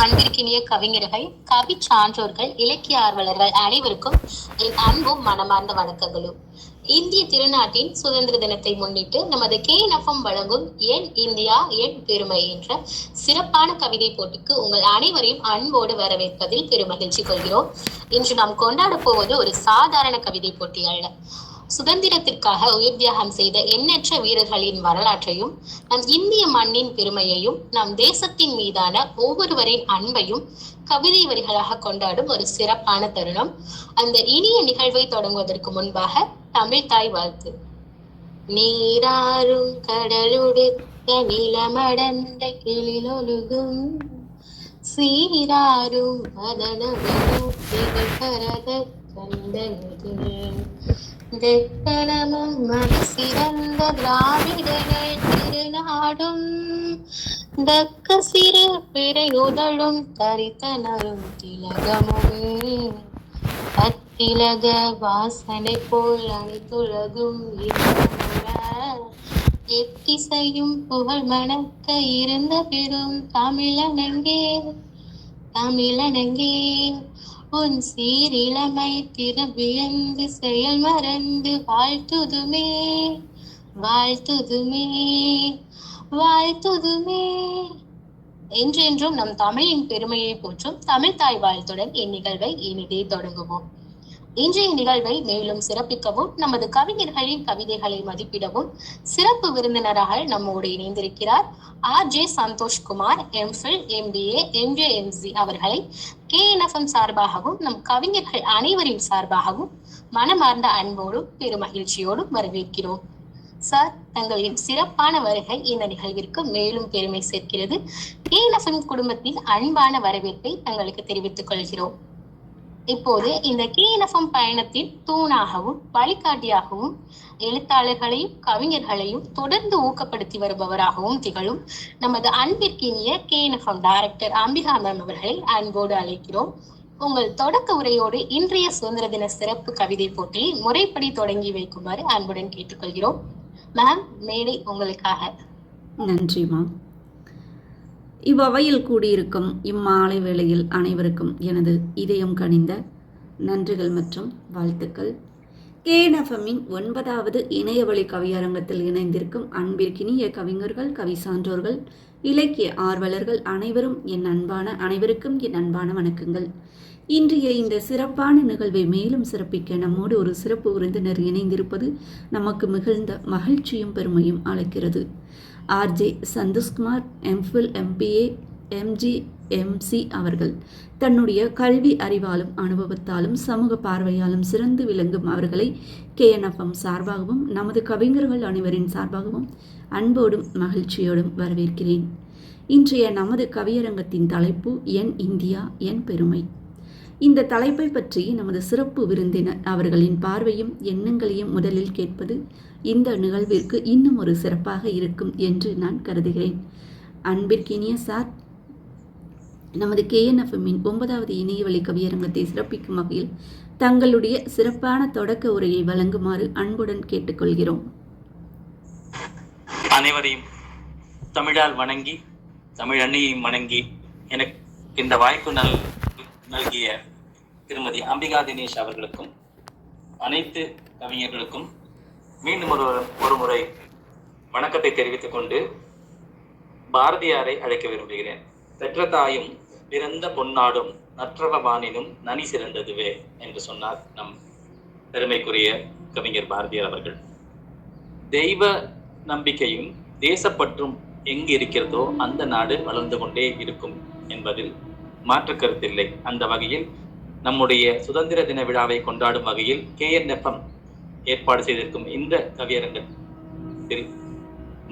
அன்பிற்கினிய கவிஞர்கள், கவி சான்றோர்கள், இலக்கிய ஆர்வலர்கள் அனைவருக்கும் என் அன்பும் மனமார்ந்த வணக்கங்களும். இந்திய திருநாட்டின் சுதந்திர தினத்தை முன்னிட்டு நமது KNFM வழங்கும் என் இந்தியா என் பெருமை என்ற சிறப்பான கவிதை போட்டிக்கு உங்கள் அனைவரையும் அன்போடு வரவேற்பதில் பெருமகிழ்ச்சி கொள்கிறோம். இன்று நாம் கொண்டாட போவது ஒரு சாதாரண கவிதை போட்டி அல்ல. சுதந்திரத்திற்காக உயிர் தியாகம் செய்த எண்ணற்ற வீரர்களின் வரலாற்றையும், நம் இந்திய மண்ணின் பெருமையையும், நம் தேசத்தின் மீதான ஒவ்வொருவரின் அன்பையும் கவிதை வரிகளாக கொண்டாடும் ஒரு சிறப்பான தருணம். அந்த இனிய நிகழ்வை தொடங்குவதற்கு முன்பாக தமிழ் தாய் வாழ்த்து. நீராறும் கடலுடுத்த நிலமடந்த கிளிலொழுகும் சீராரும் பரத தெக்கணமும் மதி சிறந்த திராவிடர்கள் திருநாடும் தக்க சிறு பிறை உதழும் தரித்தனரும் திலகமுமே அத்திலக வாசனை போல் அனைத்துலகும் எத்திசையும் புகழ் மணக்க இருந்த பெரும் தமிழனங்கே உன் சீரிழமை திருவியந்து செயல் மறந்து வாழ்த்துதுமே என்றென்றும் நம் தமிழின் பெருமையை போற்றும் தமிழ் தாய் வாழ்த்துடன் இந்நிகழ்வை இனிதே தொடங்குவோம். இன்றைய நிகழ்வை மேலும் சிறப்பிக்கவும், நமது கவிஞர்களின் கவிதைகளை மதிப்பிடவும் சிறப்பு விருந்தினராக நம்மோடு இணைந்திருக்கிறார் RJ Santhoshkumar, MPhil, MBA, MJMC அவர்களை KNFM சார்பாகவும் நம் கவிஞர்கள் அனைவரின் சார்பாகவும் மனமார்ந்த அன்போடும் பெருமகிழ்ச்சியோடும் வரவேற்கிறோம். சார், தங்களின் சிறப்பான வருகை இந்த நிகழ்விற்கு மேலும் பெருமை சேர்க்கிறது. KNFM குடும்பத்தின் அன்பான வரவேற்பை தங்களுக்கு தெரிவித்துக் கொள்கிறோம். இப்போது இந்த KNFM பயணத்தின் தூணாகவும் வழிகாட்டியாகவும் எழுத்தாளர்களையும் கவிஞர்களையும் தொடர்ந்து ஊக்கப்படுத்தி வருபவராகவும் திகழும் நமது அன்பிற்கினிய KNFM டைரக்டர் அம்பிகா மேம் அவர்களை அன்போடு அழைக்கிறோம். உங்கள் தொடக்க உரையோடு இன்றைய சுதந்திர தின சிறப்பு கவிதை போட்டியை முறைப்படி தொடங்கி வைக்குமாறு அன்புடன் கேட்டுக்கொள்கிறோம். மேம், மேடை உங்களுக்காக. நன்றி மேம். இவ்வவையில் கூடியிருக்கும் இம்மாலை வேளையில் அனைவருக்கும் எனது இதயம் கனிந்த நன்றிகள் மற்றும் வாழ்த்துக்கள். KNFMின் 9வது இணையவழி கவியரங்கத்தில் இணைந்திருக்கும் அன்பிற்கினிய கவிஞர்கள், கவி சான்றோர்கள், இலக்கிய ஆர்வலர்கள் அனைவருக்கும் என் அன்பான வணக்கங்கள். இன்றைய இந்த சிறப்பான நிகழ்வை மேலும் சிறப்பிக்க நம்மோடு ஒரு சிறப்பு விருந்தினர் இணைந்திருப்பது நமக்கு மிகுந்த மகிழ்ச்சியும் பெருமையும் அளிக்கிறது. RJ Santhoshkumar, MPhil, MBA, MJMC அவர்கள் தன்னுடைய கல்வி அறிவாலும் அனுபவத்தாலும் சமூக பார்வையாலும் சிறந்து விளங்கும் அவர்களை KNFM சார்பாகவும் நமது கவிஞர்கள் அனைவரின் சார்பாகவும் அன்போடும் மகிழ்ச்சியோடும் வரவேற்கிறேன். இன்றைய நமது கவியரங்கத்தின் தலைப்பு என் இந்தியா என் பெருமை. இந்த தலைப்பை பற்றி நமது சிறப்பு விருந்தினர் அவர்களின் பார்வையும் எண்ணங்களையும் முதலில் கேட்பது இந்த நிகழ்விற்கு இன்னும் ஒரு சிறப்பாக இருக்கும் என்று நான் கருதுகிறேன். அன்பிற்கினிய சார், நமது KNFMின் 9வது இணையவழி கவியரங்கத்தை சிறப்பிக்கும் வகையில் தங்களுடைய சிறப்பான தொடக்க உரையை வழங்குமாறு அன்புடன் கேட்டுக்கொள்கிறோம். அனைவரையும் தமிழால் வணங்கி, தமிழ் அன்னையையும் வணங்கி, எனக்கு இந்த வாய்ப்பு நல்கிய திருமதி அம்பிகா தினேஷ் அவர்களுக்கும் அனைத்து கவிஞர்களுக்கும் மீண்டும் ஒரு முறை வணக்கத்தை தெரிவித்துக் கொண்டு பாரதியாரை அழைக்க விரும்புகிறேன். பெற்ற தாயும் பிறந்த பொன்னாடும் நற்றவ வானினும் நனி சிறந்ததுவே என்று சொன்னார் நம் பெருமைக்குரிய கவிஞர் பாரதியார் அவர்கள். தெய்வ நம்பிக்கையும் தேசப்பற்றும் எங்கு இருக்கிறதோ அந்த நாடு வளர்ந்து கொண்டே இருக்கும் என்பதில் மாற்று கருத்தில்லை. அந்த வகையில் நம்முடைய சுதந்திர தின விழாவை கொண்டாடும் வகையில் KNFM ஏற்பாடு செய்திருக்கும் இந்த கவியரங்கத்தில்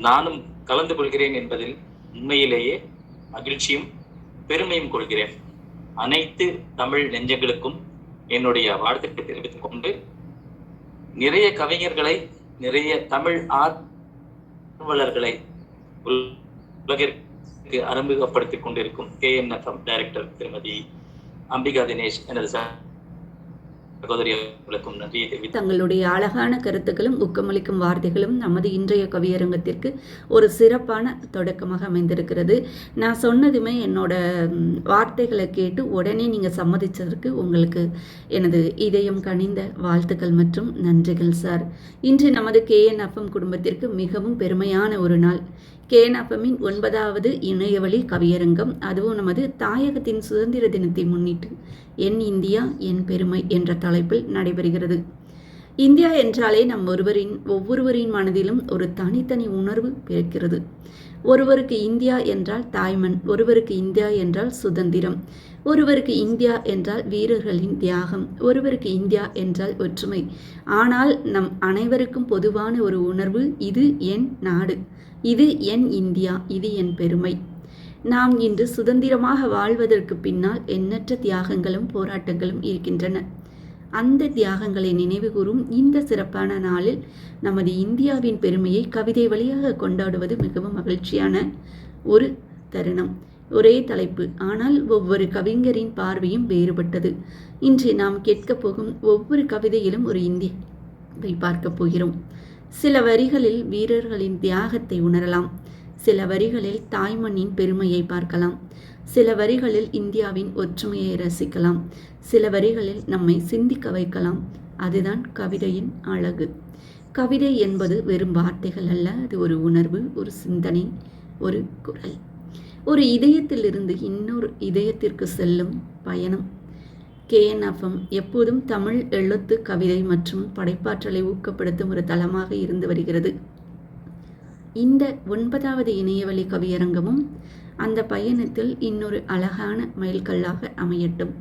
நானும் கலந்து கொள்கிறேன் என்பதில் உண்மையிலேயே மகிழ்ச்சியும் பெருமையும் கொள்கிறேன். அனைத்து தமிழ் நெஞ்சங்களுக்கும் என்னுடைய வாழ்த்துக்களை தெரிவித்துக் கொண்டு, நிறைய கவிஞர்களை, நிறைய தமிழ் ஆர்வலர்களை உலகிற்கு சகோதரி அவர்களுக்கும் நன்றியை தெரிவித்து தங்களுடைய அழகான கருத்துக்களும் ஊக்கமளிக்கும் வார்த்தைகளும் நமது இன்றைய கவியரங்கத்திற்கு ஒரு சிறப்பான தொடக்கமாக அமைந்திருக்கிறது. நான் சொன்னதுமே என்னோட வார்த்தைகளை கேட்டு உடனே நீங்கள் சம்மதித்ததற்கு உங்களுக்கு எனது இதயம் கனிந்த வாழ்த்துக்கள் மற்றும் நன்றிகள் சார். இன்று நமது KNFM குடும்பத்திற்கு மிகவும் பெருமையான ஒரு நாள். KNFMின் 9வது இணையவழி கவியரங்கம், அதுவும் நமது தாயகத்தின் சுதந்திர தினத்தை முன்னிட்டு என் இந்தியா என் பெருமை என்ற தலைப்பில் நடைபெறுகிறது. இந்தியா என்றாலே ஒவ்வொருவரின் மனதிலும் ஒரு தனித்தனி உணர்வு பிறக்கிறது. ஒருவருக்கு இந்தியா என்றால் தாய்மண், ஒருவருக்கு இந்தியா என்றால் சுதந்திரம், ஒருவருக்கு இந்தியா என்றால் வீரர்களின் தியாகம், ஒருவருக்கு இந்தியா என்றால் ஒற்றுமை. ஆனால் நம் அனைவருக்கும் பொதுவான ஒரு உணர்வு, இது என் நாடு, இது என் இந்தியா, இது என் பெருமை. நாம் இன்று சுதந்திரமாக வாழ்வதற்கு பின்னால் எண்ணற்ற தியாகங்களும் போராட்டங்களும் இருக்கின்றன. அந்த தியாகங்களை நினைவுகூரும் இந்த சிறப்பான நாளில் நமது இந்தியாவின் பெருமையை கவிதை வழியாக கொண்டாடுவது மிகவும் மகிழ்ச்சியான ஒரு தருணம். ஒரே தலைப்பு, ஆனால் ஒவ்வொரு கவிஞரின் பார்வையும் வேறுபட்டது. இன்று நாம் கேட்கப் போகும் ஒவ்வொரு கவிதையிலும் ஒரு இந்தியாவை பார்க்கப் போகிறோம். சில வரிகளில் வீரர்களின் தியாகத்தை உணரலாம், சில வரிகளில் தாய்மண்ணின் பெருமையை பார்க்கலாம், சில வரிகளில் இந்தியாவின் ஒற்றுமையை ரசிக்கலாம், சில வரிகளில் நம்மை சிந்திக்க வைக்கலாம். அதுதான் கவிதையின் அழகு. கவிதை என்பது வெறும் வார்த்தைகள் அல்ல, அது ஒரு உணர்வு, ஒரு சிந்தனை, ஒரு குரல், ஒரு இதயத்திலிருந்து இன்னொரு இதயத்திற்கு செல்லும் பயணம். KNFM எப்போதும் தமிழ் எழுத்து, கவிதை மற்றும் படைப்பாற்றலை ஊக்கப்படுத்தும் ஒரு தளமாக இருந்து வருகிறது. இந்த 9வது இணையவழி கவியரங்கமும் அந்த பயணத்தில் இன்னொரு அழகான மைல்கல்லாக அமையட்டும்.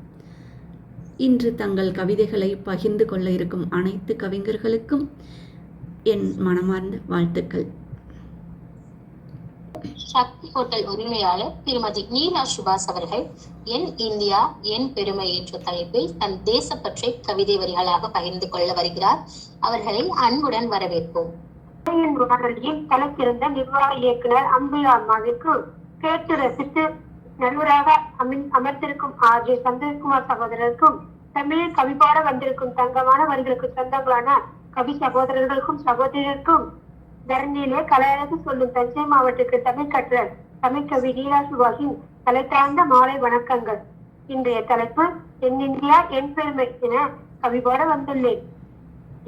இன்று தங்கள் கவிதைகளை பகிர்ந்து கொள்ள இருக்கும் அனைத்து கவிஞர்களுக்கும் என் மனமார்ந்த வாழ்த்துக்கள். சக்தி ஹோட்டல் உரிமையாளர் திருமதி நீலா சுபாஷ் அவர்கள் என் இந்தியா என் பெருமை என்ற தலைப்பில் தன் தேசப்பற்றை கவிதை வரிகளாக பகிர்ந்து கொள்ள வருகிறார். அவர்களை அன்புடன் வரவேற்போம். தலைச்சிறந்த நிர்வாக இயக்குனர் அம்பிகா அம்மாவிற்கு கேட்டு ரசித்து நடுவராக அமர்ந்திருக்கும் RJ சந்தோஷ்குமார் சகோதரருக்கும், தமிழில் கவிபாட வந்திருக்கும் தங்கமான வரிகளுக்கு சொந்தங்களான கவி சகோதரர்களுக்கும் சகோதரருக்கும், தரணியிலே கலையழகு சொல்லும் தஞ்சை மாவட்டத்துக்கு தமிழ் கற்ற தமிழ்கவி நீலா சுபாஷின் தலை தாழ்ந்த மாலை வணக்கங்கள். இன்றைய தலைப்பு என் இந்தியா என் பெருமை என கவிபாட வந்துள்ளேன்.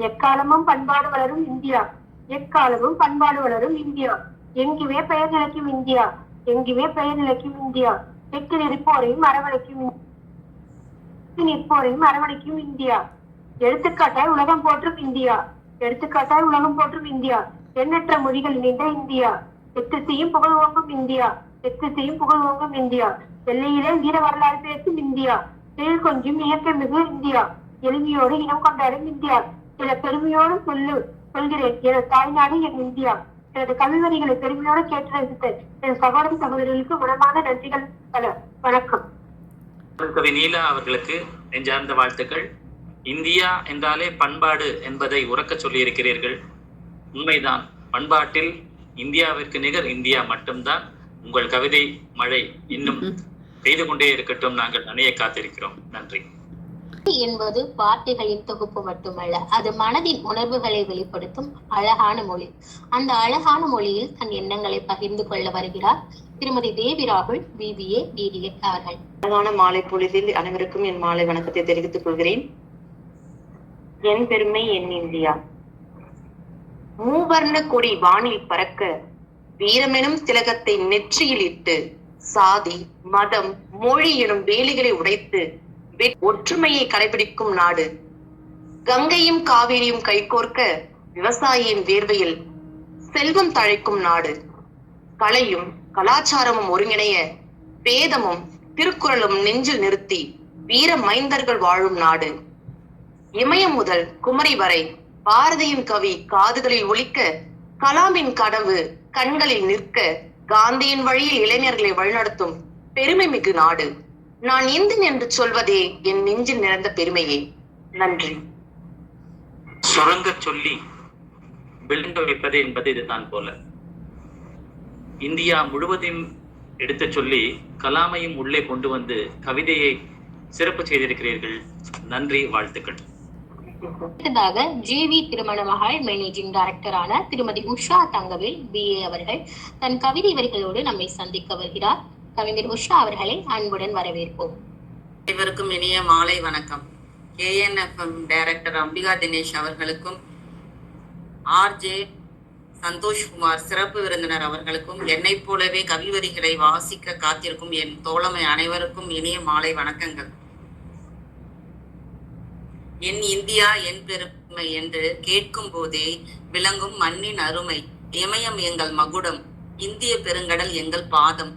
எக்காலமும் பண்பாடு வளரும் இந்தியா, எக்காலமும் பண்பாடு வளரும் இந்தியா, எங்குமே பெயர் நிலைக்கும் இந்தியா, எங்குமே பெயர் நிலைக்கும் இந்தியா, எட்டு நிற்போரையும் அரவணைக்கும் இந்தியா, எடுத்துக்காட்டாய் உலகம் போற்றும் இந்தியா, எடுத்துக்காட்டாய் உலகம் போற்றும் இந்தியா, எண்ணற்ற மொழிகள் இணைந்த இந்தியா, எத்திசையும் புகழ் ஓங்கும் இந்தியா, எத்திசையும் புகழ் ஓங்கும் இந்தியா, எல்லையிலே வீர வரலாறு பேசும் இந்தியா, எழில் கொஞ்சம் இயற்கை மிகு இந்தியா, எளிமையோடு இனம் கொண்டாடும் இந்தியா, சில பெருமையோடு சொல்கிறேன் எனது தாய்நாடு என் இந்தியா. எனது கவிவரிகளை பெருமையோடு கேட்டு ரசித்த என் சகோதர சகோதரிகளுக்கு மனமான நன்றிகள் பல. வணக்கம். கவி நீலா அவர்களுக்கு நெஞ்சார்ந்த வாழ்த்துக்கள். இந்தியா என்றாலே பண்பாடு என்பதை உறக்க சொல்லி இருக்கிறீர்கள். உண்மைதான், பண்பாட்டில் இந்தியாவிற்கு நிகர் இந்தியா மட்டும்தான். உங்கள் கவிதை மழை இன்னும் பெய்து கொண்டே இருக்கட்டும், நாங்கள் அணைய காத்திருக்கிறோம். நன்றி. என்பது வார்த்தைகளின் தொகுப்பு மட்டுமல்ல, அது மனதின் உணர்வுகளை வெளிப்படுத்தும் அழகான மொழி. அந்த அழகான மொழியில் தன் எண்ணங்களை பகிர்ந்து கொள்ள வருகிறார் திருமதி தேவி ராகுல் BBA DDA அவர்கள். அழகான மாலை பொழுதில் அனைவருக்கும் என் மாலை வணக்கத்தை தெரிவித்துக் கொள்கிறேன். என் பெருமை என் இந்தியா. மூவர்ண கொடி வானில் பறக்க, வீரமெனும் திலகத்தை நெற்றியில் இட்டு, சாதி மதம் மொழி எனும் வேலிகளை உடைத்து ஒற்றுமையை கடைபிடிக்கும் நாடு. கங்கையும் காவேரியும் கைகோர்க்க, விவசாயியின் வேர்வையில் செல்வம் தழைக்கும் நாடு. கலையும் கலாச்சாரமும் ஒருங்கிணைய, வேதமும் திருக்குறளும் நெஞ்சில் நிறுத்தி வீர மைந்தர்கள் வாழும் நாடு. இமயம் முதல் குமரி வரை பாரதியின் கவி காதுகளில் ஒலிக்க, கலாமின் கனவு கண்களில் நிற்க, காந்தியின் வழியில் இளைஞர்களை வழிநடத்தும் பெருமை மிகு நாடு. நான் இந்தியன் என்று சொல்வதே என் நெஞ்சில் நிறைந்த பெருமையே. நன்றி. சுரங்க சொல்லி விளங்க வைப்பது என்பது இதுதான் போல. இந்தியா முழுவதையும் எடுத்து சொல்லி கலாமையும் உள்ளே கொண்டு வந்து கவிதையை சிறப்பு செய்திருக்கிறீர்கள். நன்றி, வாழ்த்துக்கள். அடுத்ததாக ஜேவி திருமண மகள் மேனேஜிங் டைரக்டரான திருமதி உஷா தங்கவேல் BA அவர்கள் தன் கவிதை வரிகளோடு நம்மை சந்திக்க வருகிறார். கவிஞர் உஷா அவர்களை அன்புடன் வரவேற்போம். அனைவருக்கும் இனிய மாலை வணக்கம். KNFM டைரக்டர் அம்பிகா தினேஷ் அவர்களுக்கும் RJ சந்தோஷ்குமார் சிறப்பு விருந்தினர் அவர்களுக்கும் என்னை போலவே கவிவரிகளை வாசிக்க காத்திருக்கும் என் தோழமை அனைவருக்கும் இனிய மாலை வணக்கங்கள். என் இந்தியா என் பெருமை என்று கேட்கும் போதே விளங்கும் மண்ணின் அருமை. இமயம் எங்கள் மகுடம், இந்திய பெருங்கடல் எங்கள் பாதம்.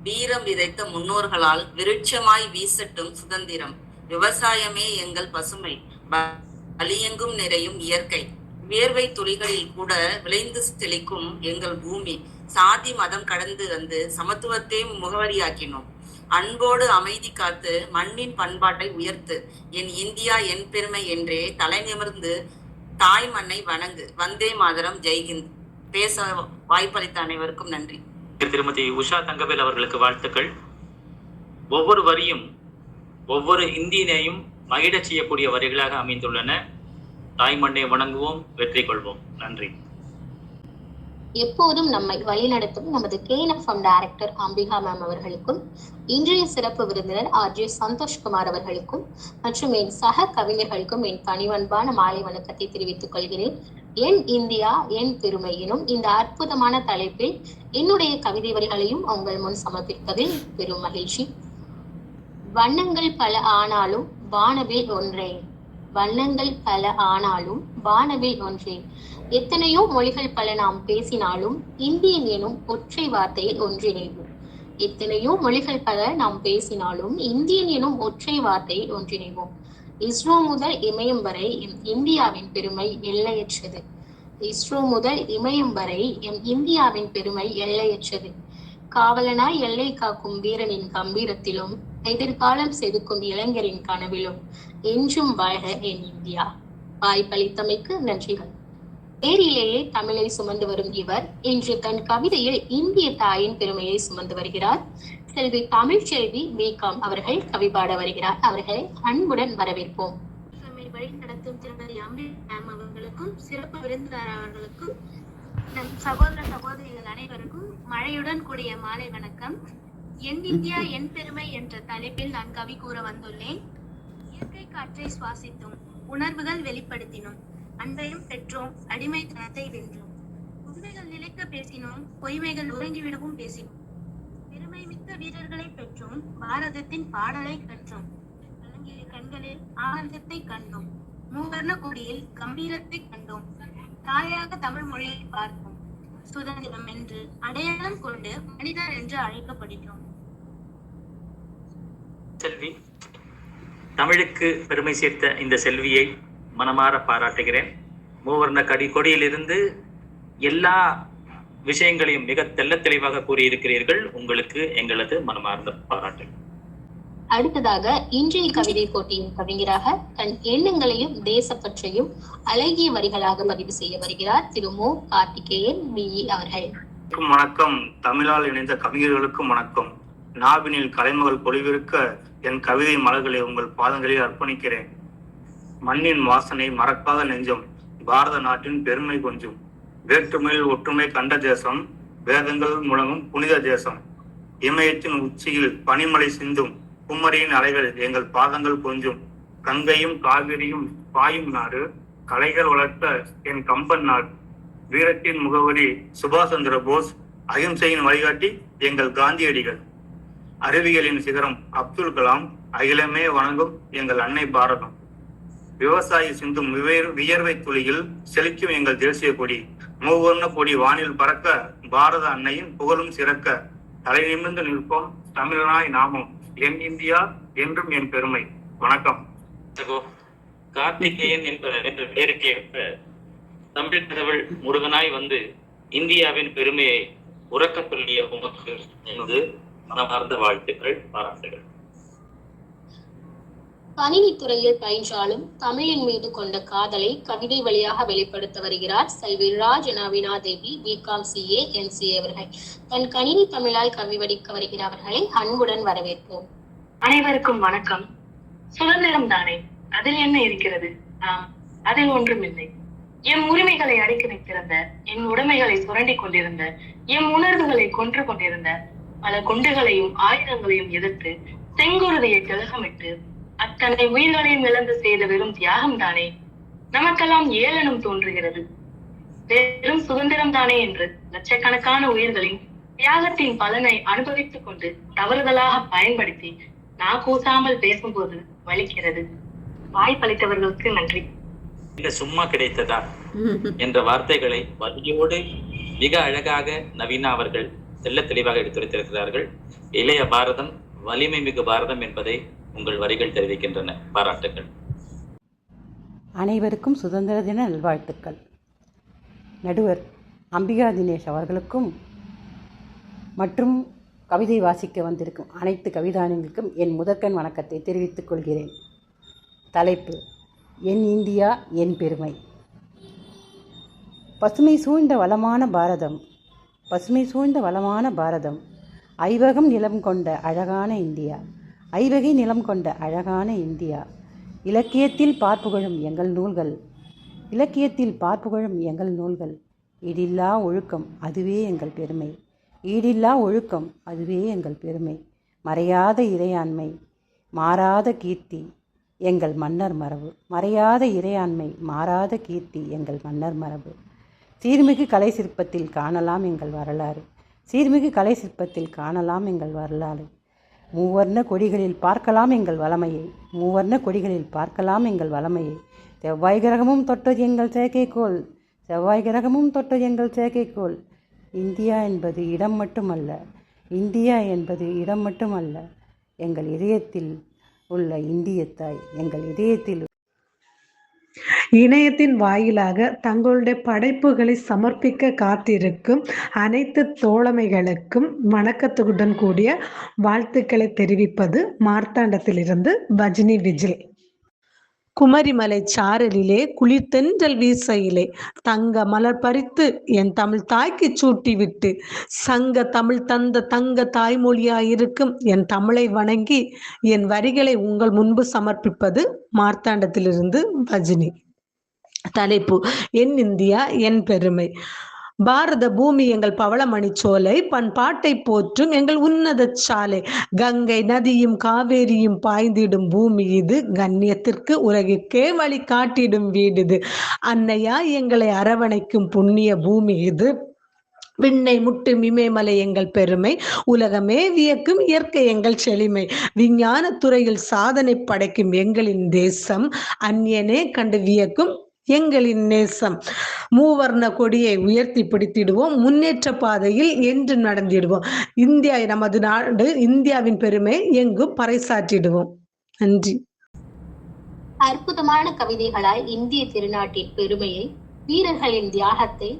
வீரம் விதைத்த முன்னோர்களால் விருட்சமாய் வீசட்டும் சுதந்திரம். விவசாயமே எங்கள் பசுமை, வழியெங்கும் நிறையும் இயற்கை. வியர்வை துளிகளில் கூட விளைந்து செழிக்கும் எங்கள் பூமி. சாதி மதம் கடந்து வந்து சமத்துவத்தை முகவரியாக்கினோம். அன்போடு அமைதி காத்து மண்ணின் பண்பாட்டை உயர்த்து. என் இந்தியா என் பெருமை என்றே தலை நிமிர்ந்து தாய் மண்ணை வணங்கு. வந்தே மாதரம், ஜெய்ஹிந்த். பேச வாய்ப்பளித்த அனைவருக்கும் நன்றி. திருமதி உஷா தங்கவேல் அவர்களுக்கு வாழ்த்துக்கள். ஒவ்வொரு வரியும் ஒவ்வொரு இந்தியனையும் மகிழச் செய்யக்கூடிய வரிகளாக அமைந்துள்ளன. தாய்மண்ணை வணங்குவோம், வெற்றி கொள்வோம். நன்றி. எப்போதும் நம்மை வழிநடத்தும் நமது KNFM டைரக்டர் அம்பிகா மேம் அவர்களுக்கும், இன்றைய சிறப்பு விருந்தினர் RJ சந்தோஷ்குமார் அவர்களுக்கும் மற்றும் என் சக கவிஞர்களுக்கும் என் பணிவன்பான மாலை வணக்கத்தை தெரிவித்துக் கொள்கிறேன். என் இந்தியா என் பெருமை எனும் இந்த அற்புதமான தலைப்பில் என்னுடைய கவிதை வரிகளையும் உங்கள் முன் சமர்ப்பிப்பதில் பெரும் மகிழ்ச்சி. வண்ணங்கள் பல ஆனாலும் வானவில் ஒன்றே, வண்ணங்கள் பல ஆனாலும் வானவில் ஒன்றே. எத்தனையோ மொழிகள் பல நாம் பேசினாலும் இந்தியன் எனும் ஒற்றை வார்த்தையில் ஒன்றிணைவோம். எத்தனையோ மொழிகள் பல நாம் பேசினாலும் இந்தியன் எனும் ஒற்றை வார்த்தையில் ஒன்றிணைவோம். இஸ்ரோ முதல் இமயம் வரை இந்தியாவின் பெருமை எல்லையற்றது. இஸ்ரோ முதல் இமயம் வரை இந்தியாவின் பெருமை எல்லையற்றது. காவலனாய் எல்லை காக்கும் வீரனின் கம்பீரத்திலும் எதிர்காலம் செதுக்கும் இளைஞரின் கனவிலும் என்றும் வாழ்க என் இந்தியா. வாய்ப்பளித்தமைக்கு நன்றிகள். பேரிலேயே தமிழை சுமந்து வரும் இவர் இன்று தன் கவிதையில் இந்திய தாயின் பெருமையை சுமந்து வருகிறார். செல்வி தமிழ்ச்செல்வி BCom அவர்கள் கவி பாட வருகிறார். அவர்களை அன்புடன் வரவேற்போம். வழி நடத்தும் திருமதி அம்பிகா மேம் அவர்களுக்கும் சிறப்பு விருந்தினர் அவர்களுக்கும் நம் சகோதர சகோதரிகள் அனைவருக்கும் மழையுடன் கூடிய மாலை வணக்கம். என் இந்தியா என் பெருமை என்ற தலைப்பில் நான் கவி கூற வந்துள்ளேன். இயற்கை காற்றை சுவாசித்தோம், உணர்வுகள் வெளிப்படுத்தினோம், அன்பையும் பெற்றோம், அடிமைத்தனத்தை வென்றோம். உண்மைகள் நிலைக்க பேசினோம், பொய்மைகள் உறங்கிவிடவும் பேசினோம். பெருமை மிக்க வீரர்களை பெற்றோம், பாரதத்தின் பாடலை கற்றோம். கலங்கிய கண்களில் ஆனந்தத்தை கண்டோம், மூவர்ண கொடியில் கம்பீரத்தை கண்டோம். தாயாக தமிழ் மொழியை பார்த்தோம், சுதந்திரம் என்று அடையாளம் கொண்டு மனிதர் என்று அழைக்கப்படுகிறோம். செல்வி, தமிழுக்கு பெருமை சேர்த்த இந்த செல்வியை மனமாற பாராட்டுகிறேன். மூவர்ண கொடியிலிருந்து எல்லா விஷயங்களையும் மிக தெள்ள தெளிவாக கூறியிருக்கிறீர்கள். உங்களுக்கு எங்களது மனமார்ந்த பாராட்டுகள். அடுத்ததாக இன்றைய கவிதை போட்டியின் கவிஞராக தன் எண்ணங்களையும் தேசப்பற்றையும் அழகிய வரிகளாக பதிவு செய்ய வருகிறார் திரு மு. கார்த்திகேயன் BE அவர்கள். வணக்கம். தமிழால் இணைந்த கவிஞர்களுக்கும் வணக்கம். நாவினில் கலைமகள் பொலிவிருக்க என் கவிதை மலர்களை உங்கள் பாதங்களில் அர்ப்பணிக்கிறேன். மண்ணின் வாசனை மறக்காத நெஞ்சம், பாரத நாட்டின் பெருமை கொஞ்சம். வேற்றுமையில் ஒற்றுமை கண்ட தேசம், வேதங்கள் முழங்கும் புனித தேசம். இமயத்தின் உச்சியில் பனிமலை சிந்தும் குமரியின் அலைகள் எங்கள் பாதங்கள் கொஞ்சம். கங்கையும் காவிரியும் பாயும் நாடு, கலைகள் வளர்த்த என் கம்பன் நாடு. வீரத்தின் முகவரி சுபாஷ் சந்திர போஸ், அகிம்சையின் வழிகாட்டி எங்கள் காந்தியடிகள். அறிவியலின் சிகரம் அப்துல் கலாம், அகிலமே வணங்கும் எங்கள் அன்னை பாரதம். விவசாயி சிந்தும் வியர்வை துளியில் செழிக்கும் எங்கள் தேசிய கொடி. மூவர்ண கொடி வானில் பறக்க, பாரத அன்னையின் புகழும் சிறக்க. தலை நிமிர்ந்து நிற்போம் தமிழனாய் நாமும், என் இந்தியா என்றும் என் பெருமை. வணக்கம். கார்த்திகேயன் என்ற பெயருக்கு ஏற்ப தமிழ் கடவுள் முருகனாய் வந்து இந்தியாவின் பெருமையை உறக்க சொல்லிய உமக்கு எனது மனமார்ந்த வாழ்த்துக்கள், பாராட்டுகள். கணினி துறையில் பயின்றாலும் தமிழின் மீது கொண்ட காதலை கவிதை வழியாக வெளிப்படுத்த வருகிறார் செல்வி ராஜ் நவீனா தேவி BCom CA NCA அவர்கள். தன் கணினி தமிழால் கவி வடிக்க வருகிற அவர்களை அன்புடன் வரவேற்போம். அனைவருக்கும் வணக்கம். சுதந்திரம் தானே, அதில் என்ன இருக்கிறது? நாம் அதில் ஒன்றுமில்லை. எம் உரிமைகளை அடக்கி வைத்திருந்த, என் உடைமைகளை சுரண்டி கொண்டிருந்த, எம் உணர்வுகளை கொன்று கொண்டிருந்த பல குண்டுகளையும் ஆயுதங்களையும் எதிர்த்து செங்குருதியை திலகமிட்டு அத்தனை உயிர்களையும் இழந்து செய்த வெறும் தியாகம் தானே நமக்கெல்லாம் ஏளனம் தோன்றுகிறது. வெறும் சுதந்திரம் தானே என்று லட்சக்கணக்கான உயிர்களின் தியாகத்தின் பலனை அனுபவித்துக் கொண்டு தவறுதலாக பயன்படுத்தி நான் கூசாமல் பேசும்போது வலிக்கிறது. வாய்ப்பளித்தவர்களுக்கு நன்றி. சும்மா கிடைத்ததா என்ற வார்த்தைகளை வலியோடு மிக அழகாக நவீனா அவர்கள் தெல்ல தெளிவாக எடுத்துரைத்திருக்கிறார்கள். இளைய பாரதம் வலிமை மிகு பாரதம் என்பதை உங்கள் வரிகள் தெரிவிக்கின்றன. பாராட்டுகள். அனைவருக்கும் சுதந்திர தின நல்வாழ்த்துக்கள். நடுவர் அம்பிகா தினேஷ் அவர்களுக்கும் மற்றும் கவிதை வாசிக்க வந்திருக்கும் அனைத்து கவிதானிகளுக்கும் என் முதற்கண் வணக்கத்தை தெரிவித்துக் கொள்கிறேன். தலைப்பு: என் இந்தியா என் பெருமை. பசுமை சூழ்ந்த வளமான பாரதம், பசுமை சூழ்ந்த வளமான பாரதம், ஐவகம் நிலம் கொண்ட அழகான இந்தியா, ஐவகை நிலம் கொண்ட அழகான இந்தியா. இலக்கியத்தில் பார்ப்புகழும் எங்கள் நூல்கள், இலக்கியத்தில் பார்ப்புகழும் எங்கள் நூல்கள். ஈடில்லா ஒழுக்கம் அதுவே எங்கள் பெருமை, ஈடில்லா ஒழுக்கம் அதுவே எங்கள் பெருமை. மறையாத இறையாண்மை மாறாத கீர்த்தி எங்கள் மன்னர் மரபு, மறையாத இறையாண்மை மாறாத கீர்த்தி எங்கள் மன்னர் மரபு. சீர்மிகு கலை சிற்பத்தில் காணலாம் எங்கள் வரலாறு, சீர்மிகு கலை சிற்பத்தில் காணலாம் எங்கள் வரலாறு. மூவர்ண கொடிகளில் பார்க்கலாம் எங்கள் வளமையை, மூவர்ண கொடிகளில் பார்க்கலாம் எங்கள் வளமையை. செவ்வாய் கிரகமும் தொட்டது எங்கள் செயற்கைக்கோள், செவ்வாய் கிரகமும் தொட்டது எங்கள் செயற்கைக்கோள். இந்தியா என்பது இடம் மட்டுமல்ல, இந்தியா என்பது இடம் மட்டுமல்ல, எங்கள் இதயத்தில் உள்ள இந்திய தாய், எங்கள் இதயத்தில். இணையத்தின் வாயிலாக தங்களுடைய படைப்புகளை சமர்ப்பிக்க காத்திருக்கும் அனைத்து தோழமைகளுக்கும் வணக்கத்துடன் கூடிய வாழ்த்துக்களை தெரிவிப்பது மார்த்தாண்டத்திலிருந்து வஜினி விஜில். குமரிமலை சாரலிலே குளிர்தென்றல் வீசையிலே தங்க மலர் பறித்து என் தமிழ் தாய்க்கு சூட்டிவிட்டு சங்க தமிழ் தந்த தங்க தாய்மொழியாயிருக்கும் என் தமிழை வணங்கி என் வரிகளை உங்கள் முன்பு சமர்ப்பிப்பது மார்த்தாண்டத்திலிருந்து வஜினி. தலைப்பு: என் இந்தியா என் பெருமை. பாரத பூமி எங்கள் பவளமணி சோலை, பண்பாட்டை போற்றும் எங்கள் உன்னத சாலை. கங்கை நதியும் காவேரியும் பாய்ந்திடும் பூமி இது, கண்ணியத்திற்கு உலகிற்கே வழி காட்டிடும் வீடு இது. அன்னையா எங்களை அரவணைக்கும் புண்ணிய பூமி இது. விண்ணை முட்டும் இமயமலை எங்கள் பெருமை, உலகமே வியக்கும் இயற்கை எங்கள் செழுமை. விஞ்ஞான துறையில் சாதனை படைக்கும் எங்களின் தேசம், அந்நியனே கண்டு வியக்கும் எங்களின் நேசம். மூவர்ண கொடியை உயர்த்தி பிடித்திடுவோம், முன்னேற்ற பாதையில் என்று நடந்திடுவோம். இந்தியா நமது நாடு, இந்தியாவின் பெருமை எங்கும் பறைசாற்றிடுவோம். நன்றி. அற்புதமான கவிதைகளாய் இந்திய திருநாட்டின் பெருமையை, வீரர்களின் தியாகத்தை,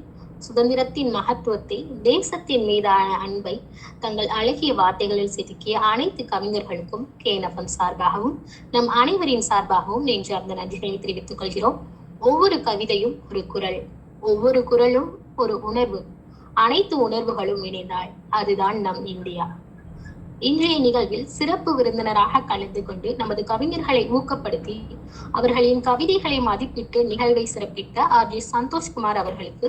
சுதந்திரத்தின் மகத்துவத்தை, தேசத்தின் மீதான அன்பை தங்கள் அழகிய வார்த்தைகளில் செதுக்கிய அனைத்து கவிஞர்களுக்கும் KNFM சார்பாகவும் நம் அனைவரின் சார்பாகவும் நெஞ்சார்ந்த நன்றிகளை தெரிவித்துக் கொள்கிறோம். ஒவ்வொரு கவிதையும் ஒரு குரல், ஒவ்வொரு குரலும் ஒரு உணர்வு, அனைத்து உணர்வுகளும் இணைந்தால் அதுதான் நம் இந்தியா. இன்றைய நிகழ்வில் சிறப்பு விருந்தினராக கலந்து கொண்டு நமது கவிஞர்களை ஊக்கப்படுத்தி அவர்களின் கவிதைகளை மதிப்பிட்டு நிகழ்வை சிறப்பித்த RJ சந்தோஷ்குமார் அவர்களுக்கு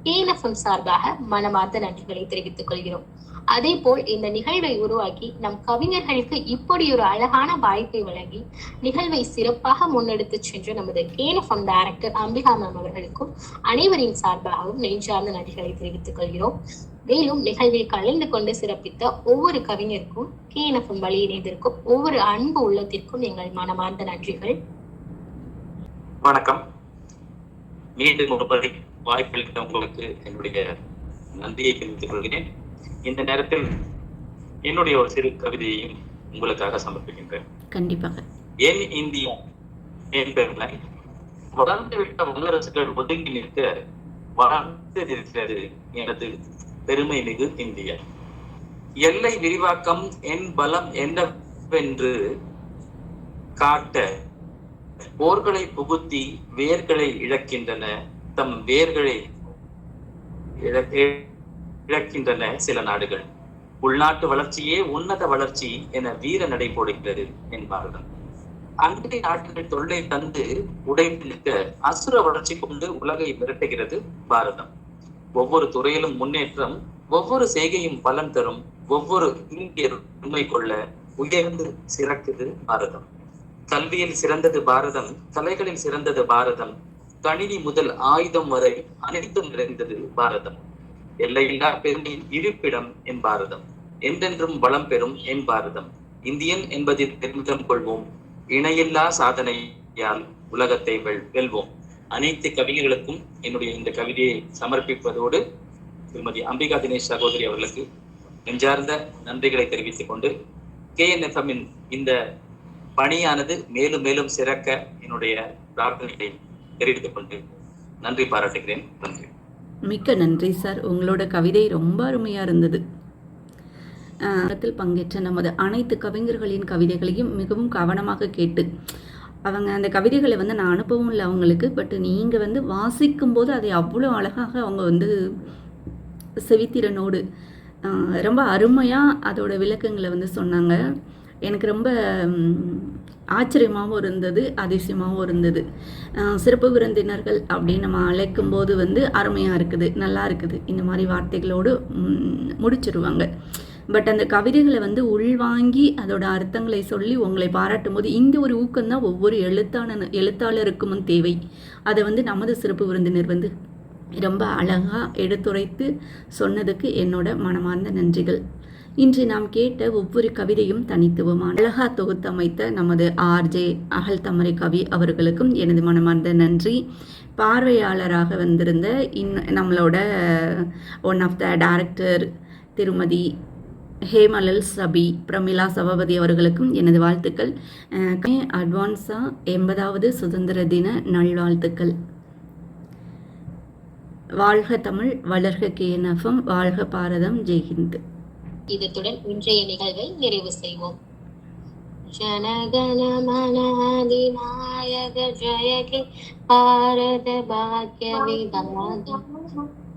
KNFM சார்பாக மனமார்ந்த நன்றிகளை தெரிவித்துக் கொள்கிறோம். அதே போல் இந்த நிகழ்வை உருவாக்கி நம் கவிஞர்களுக்கு இப்படி ஒரு அழகான வாய்ப்பை வழங்கி நிகழ்வை சிறப்பாக முன்னெடுத்து சென்ற நமது KNFM டைரக்டர் அம்பிகா மேம் அவர்களுக்கும் அனைவரின் சார்பாகவும் நெஞ்சார்ந்த நன்றிகளை தெரிவித்துக் கொள்கிறோம். மேலும் நிகழ்வில் கலந்து கொண்டு சிறப்பித்த ஒவ்வொரு கவிஞருக்கும் KNFM வழி இணைந்திருக்கும் ஒவ்வொரு அன்பு உள்ளத்திற்கும் எங்கள் மனமார்ந்த நன்றிகள். வணக்கம். மீண்டும் ஒரு வாய்ப்பளித்த உங்களுக்கு என்னுடைய நன்றியை தெரிவித்துக் கொள்கிறேன். இந்த நேரத்தில் என்னுடைய ஒரு சிறு கவிதையையும் உங்களுக்காக சமர்ப்பிக்கின்றேன். கண்டிப்பாக. என் இந்தியா என் பெருமை. வளர்ந்துவிட்ட வல்லரசுகள் ஒதுங்கி நிற்க வளர்ந்து இருக்கிறது எனது பெருமை மிகு இந்தியா. எல்லை விரிவாக்கம் என் பலம் என்னவென்று காட்ட போர்களை புகுத்தி வேர்களை இழக்கின்றன, தம் வேர்களை இழக்கின்றன சில நாடுகள். உள்நாட்டு வளர்ச்சியே உன்னத வளர்ச்சி என வீர நடை போடுகிறது என் பாரதம். அண்டை நாடுகள் தொல்லை தந்து உடைத்து நிற்க அசுர வளர்ச்சி கொண்டு உலகை மிரட்டுகிறது பாரதம். ஒவ்வொரு துறையிலும் முன்னேற்றம், ஒவ்வொரு செய்கையும் பலன் தரும், ஒவ்வொரு இந்தியர் உண்மை கொள்ள உயர்ந்து சிறக்குது பாரதம். கல்வியில் சிறந்தது பாரதம், கலைகளில் சிறந்தது பாரதம், கணினி முதல் ஆயுதம் வரை அனைத்தும் நிறைந்தது பாரதம். எல்லையில்லா பெருமையின் இருப்பிடம் என் பாரதம், என்றென்றும் வளம் பெறும் என் பாரதம். இந்தியன் என்பதில் பெருமிதம் கொள்வோம், இணையில்லா சாதனையால் உலகத்தை வெல்வோம். அனைத்து கவிஞர்களுக்கும் என்னுடைய இந்த கவிதையை சமர்ப்பிப்பதோடு திருமதி அம்பிகா தினேஷ் சகோதரி அவர்களுக்கு நெஞ்சார்ந்த நன்றிகளை தெரிவித்துக் கொண்டு KNFM இந்த பணியானது மேலும் மேலும் சிறக்க என்னுடைய பிரார்த்தனைகளை தெரிவித்துக் கொண்டு நன்றி பாராட்டுகிறேன். நன்றி. மிக்க நன்றி சார். உங்களோட கவிதை ரொம்ப அருமையாக இருந்தது. பங்கேற்ற நமது அனைத்து கவிஞர்களின் கவிதைகளையும் மிகவும் கவனமாக கேட்டு அவங்க அந்த கவிதைகளை நான் அனுப்பவும் இல்லை அவங்களுக்கு. பட் நீங்கள் வாசிக்கும்போது அதை அவ்வளோ அழகாக அவங்க செவித்திறனோடு ரொம்ப அருமையாக அதோட விளக்கங்களை சொன்னாங்க. எனக்கு ரொம்ப ஆச்சரியமாகவும் இருந்தது, அதிசயமாகவும் இருந்தது. சிறப்பு விருந்தினர்கள் அப்படின்னு நம்ம அழைக்கும்போது அருமையாக இருக்குது, நல்லா இருக்குது, இந்த மாதிரி வார்த்தைகளோடு முடிச்சிருவாங்க. பட் அந்த கவிதைகளை உள்வாங்கி அதோட அர்த்தங்களை சொல்லி உங்களை பாராட்டும் போது இந்த ஒரு ஊக்கம்தான் ஒவ்வொரு எழுத்தாளருக்கும் தேவை. அதை நமது சிறப்பு விருந்தினர் ரொம்ப அழகாக எடுத்துரைத்து சொன்னதுக்கு என்னோட மனமார்ந்த நன்றிகள். இன்று நாம் கேட்ட ஒவ்வொரு கவிதையும் தனித்துவமான அழகாக தொகுத்தமைத்த நமது RJ அகல் தமரை கவி அவர்களுக்கும் எனது மனமார்ந்த நன்றி. பார்வையாளராக வந்திருந்த நம்மளோட ஒன் ஆஃப் த டைரக்டர் திருமதி ஹேமலல் சபி பிரமிளா சபாபதி அவர்களுக்கும் எனது வாழ்த்துக்கள். அட்வான்ஸாக 80வது சுதந்திர தின நல்வாழ்த்துக்கள். வாழ்க தமிழ், வளர்க KNFM, வாழ்க பாரதம், ஜெய்ஹிந்த். இதத்துடன் இன்றைய நிகழ்வை நிறைவு செய்வோம். ஜனகண மன அதிநாயக ஜெயகே பாரத பாக்ய விதாதா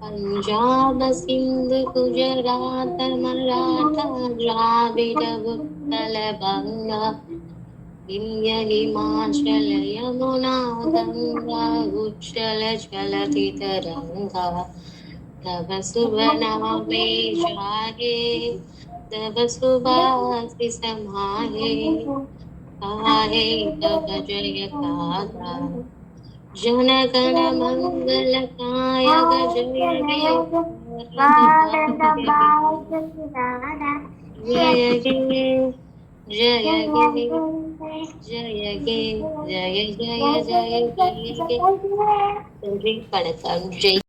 பஞ்சாப சிந்து குஜராத் மராட்டா திராவிட உத்கல பங்கா விந்திய ஹிமாச்சல யமுனா கங்கா உச்சல சலதி தரங்கா तव शुभ नामे जागे तव सुभाषि समाहे काहे तव जय गाथा जन गण मंगल कायक जय गे जय गे जय गे जय गे जय जय जय जय गे. நன்றி, வணக்கம். ஜெய்.